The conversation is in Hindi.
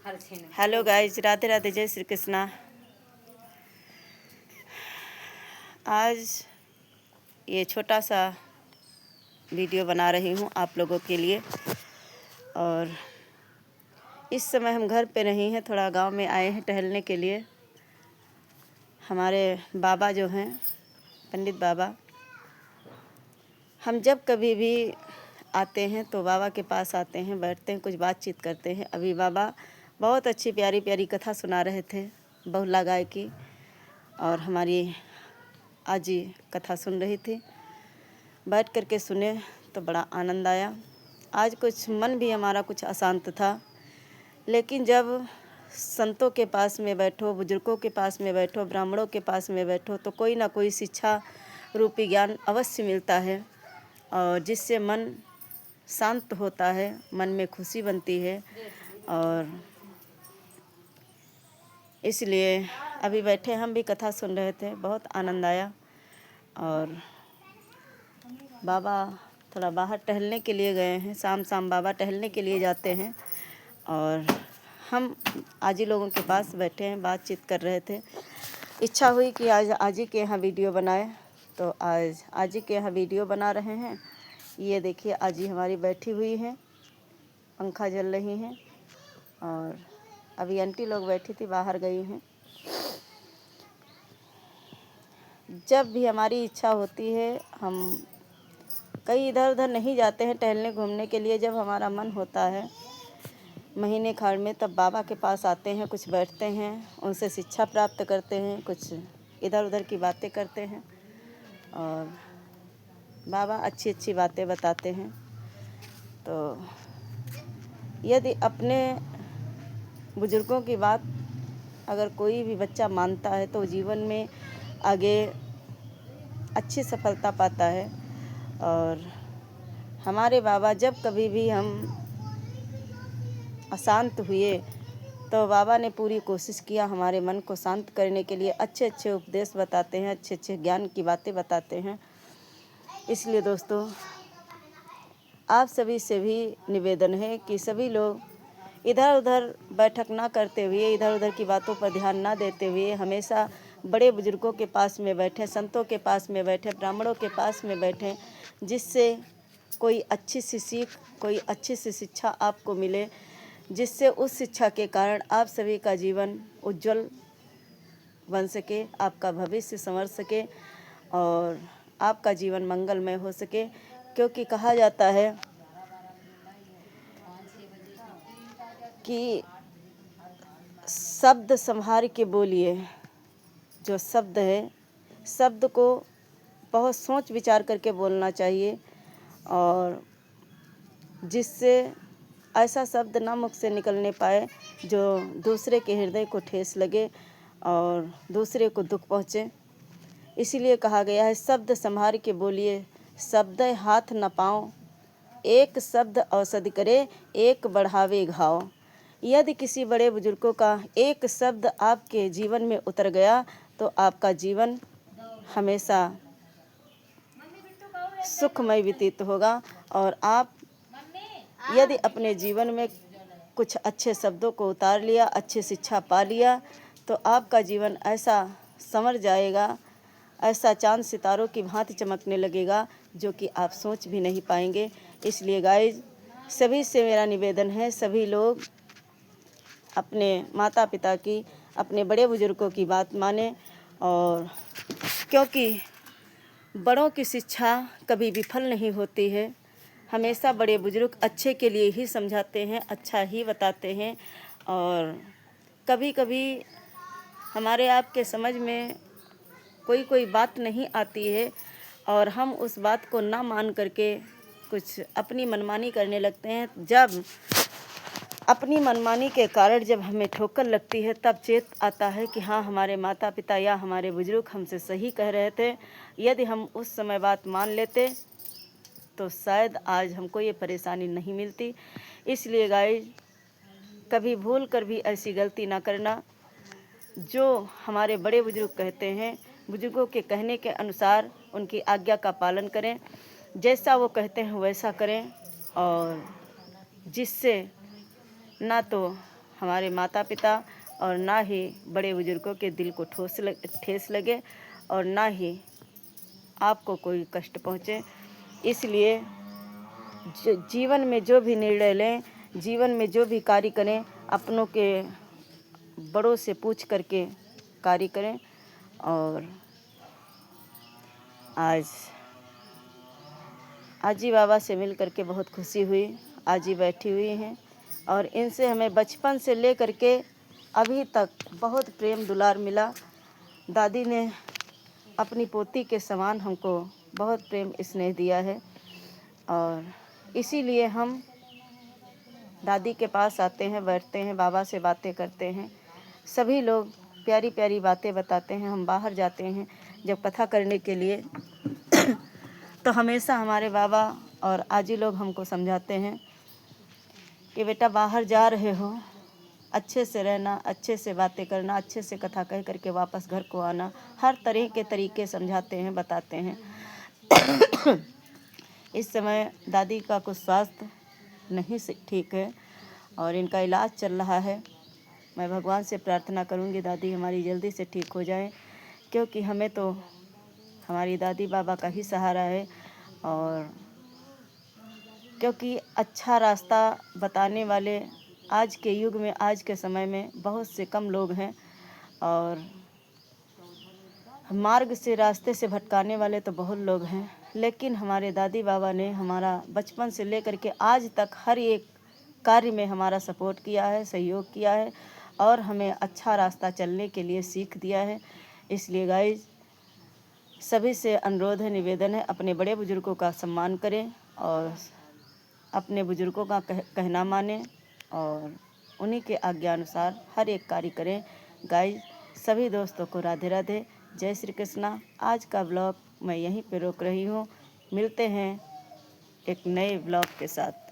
हेलो गाइज, राधे राधे, जय श्री कृष्णा। आज ये छोटा सा वीडियो बना रही हूँ आप लोगों के लिए। और इस समय हम घर पे नहीं हैं, थोड़ा गांव में आए हैं टहलने के लिए। हमारे बाबा जो हैं, पंडित बाबा, हम जब कभी भी आते हैं तो बाबा के पास आते हैं, बैठते हैं, कुछ बातचीत करते हैं। अभी बाबा बहुत अच्छी प्यारी प्यारी कथा सुना रहे थे, बहुला गाय की, और हमारी आजी कथा सुन रही थी। बैठ कर के सुने तो बड़ा आनंद आया। आज कुछ मन भी हमारा कुछ अशांत था, लेकिन जब संतों के पास में बैठो, बुजुर्गों के पास में बैठो, ब्राह्मणों के पास में बैठो तो कोई ना कोई शिक्षा रूपी ज्ञान अवश्य मिलता है, और जिससे मन शांत होता है, मन में खुशी बनती है। और इसलिए अभी बैठे हम भी कथा सुन रहे थे, बहुत आनंद आया। और बाबा थोड़ा बाहर टहलने के लिए गए हैं, शाम शाम बाबा टहलने के लिए जाते हैं। और हम आजी लोगों के पास बैठे हैं, बातचीत कर रहे थे। इच्छा हुई कि आज आजी के यहाँ वीडियो बनाए, तो आज आजी के यहाँ वीडियो बना रहे हैं। ये देखिए, आजी हमारी बैठी हुई हैं, पंखा जल रही हैं, और अभी आंटी लोग बैठी थी, बाहर गई हैं। जब भी हमारी इच्छा होती है, हम कहीं इधर उधर नहीं जाते हैं टहलने घूमने के लिए। जब हमारा मन होता है महीने खाड़ में, तब बाबा के पास आते हैं, कुछ बैठते हैं, उनसे शिक्षा प्राप्त करते हैं, कुछ इधर उधर की बातें करते हैं। और बाबा अच्छी अच्छी बातें बताते हैं। तो यदि अपने बुजुर्गों की बात अगर कोई भी बच्चा मानता है तो जीवन में आगे अच्छी सफलता पाता है। और हमारे बाबा, जब कभी भी हम अशांत हुए तो बाबा ने पूरी कोशिश किया हमारे मन को शांत करने के लिए। अच्छे अच्छे उपदेश बताते हैं, अच्छे अच्छे ज्ञान की बातें बताते हैं। इसलिए दोस्तों, आप सभी से भी निवेदन है कि सभी लोग इधर उधर बैठक ना करते हुए, इधर उधर की बातों पर ध्यान ना देते हुए, हमेशा बड़े बुजुर्गों के पास में बैठें, संतों के पास में बैठें, ब्राह्मणों के पास में बैठें, जिससे कोई अच्छी सी सीख, कोई अच्छी सी शिक्षा आपको मिले, जिससे उस शिक्षा के कारण आप सभी का जीवन उज्जवल बन सके, आपका भविष्य संवर सके, और आपका जीवन मंगलमय हो सके। क्योंकि कहा जाता है कि शब्द संभार के बोलिए। जो शब्द है, शब्द को बहुत सोच विचार करके बोलना चाहिए, और जिससे ऐसा शब्द ना मुख से निकलने पाए जो दूसरे के हृदय को ठेस लगे और दूसरे को दुख पहुँचे। इसीलिए कहा गया है, शब्द संभार के बोलिए, शब्द हाथ न पाओ, एक शब्द औषधि करे, एक बढ़ावे घाव। यदि किसी बड़े बुजुर्गों का एक शब्द आपके जीवन में उतर गया तो आपका जीवन हमेशा सुखमय व्यतीत होगा। और आप यदि अपने जीवन में कुछ अच्छे शब्दों को उतार लिया, अच्छी शिक्षा पा लिया, तो आपका जीवन ऐसा संवर जाएगा, ऐसा चांद सितारों की भांति चमकने लगेगा, जो कि आप सोच भी नहीं पाएंगे। इसलिए गाइज, सभी से मेरा निवेदन है, सभी लोग अपने माता पिता की, अपने बड़े बुजुर्गों की बात माने। और क्योंकि बड़ों की शिक्षा कभी विफल नहीं होती है, हमेशा बड़े बुजुर्ग अच्छे के लिए ही समझाते हैं, अच्छा ही बताते हैं। और कभी कभी हमारे आपके समझ में कोई कोई बात नहीं आती है, और हम उस बात को ना मान करके कुछ अपनी मनमानी करने लगते हैं। जब अपनी मनमानी के कारण जब हमें ठोकर लगती है, तब चेत आता है कि हाँ, हमारे माता पिता या हमारे बुजुर्ग हमसे सही कह रहे थे। यदि हम उस समय बात मान लेते तो शायद आज हमको ये परेशानी नहीं मिलती। इसलिए गाइज, कभी भूल कर भी ऐसी गलती ना करना। जो हमारे बड़े बुजुर्ग कहते हैं, बुजुर्गों के कहने के अनुसार उनकी आज्ञा का पालन करें, जैसा वो कहते हैं वैसा करें, और जिससे ना तो हमारे माता पिता और ना ही बड़े बुजुर्गों के दिल को ठेस लगे और ना ही आपको कोई कष्ट पहुँचे। इसलिए जीवन में जो भी निर्णय लें, जीवन में जो भी कार्य करें, अपनों के बड़ों से पूछ करके कार्य करें। और आज आजी बाबा से मिल करके बहुत खुशी हुई। आजी बैठी हुई हैं और इनसे हमें बचपन से ले करके अभी तक बहुत प्रेम दुलार मिला। दादी ने अपनी पोती के समान हमको बहुत प्रेम स्नेह दिया है और इसीलिए हम दादी के पास आते हैं, बैठते हैं, बाबा से बातें करते हैं। सभी लोग प्यारी प्यारी बातें बताते हैं। हम बाहर जाते हैं जब कथा करने के लिए तो हमेशा हमारे बाबा और आजी लोग हमको समझाते हैं कि बेटा बाहर जा रहे हो, अच्छे से रहना, अच्छे से बातें करना, अच्छे से कथा कह करके वापस घर को आना। हर तरह के तरीके समझाते हैं, बताते हैं। इस समय दादी का कुछ स्वास्थ्य नहीं ठीक है और इनका इलाज चल रहा है। मैं भगवान से प्रार्थना करूंगी दादी हमारी जल्दी से ठीक हो जाए, क्योंकि हमें तो हमारी दादी बाबा का ही सहारा है। और क्योंकि अच्छा रास्ता बताने वाले आज के युग में, आज के समय में बहुत से कम लोग हैं और मार्ग से, रास्ते से भटकाने वाले तो बहुत लोग हैं। लेकिन हमारे दादी बाबा ने हमारा बचपन से लेकर के आज तक हर एक कार्य में हमारा सपोर्ट किया है, सहयोग किया है और हमें अच्छा रास्ता चलने के लिए सीख दिया है। इसलिए गाइस सभी से अनुरोध है, निवेदन है, अपने बड़े बुजुर्गों का सम्मान करें और अपने बुजुर्गों का कहना मानें और उन्हीं के आज्ञा अनुसार हर एक कार्य करें। गाइस सभी दोस्तों को राधे राधे, जय श्री कृष्णा। आज का ब्लॉग मैं यहीं पे रोक रही हूँ। मिलते हैं एक नए ब्लॉग के साथ।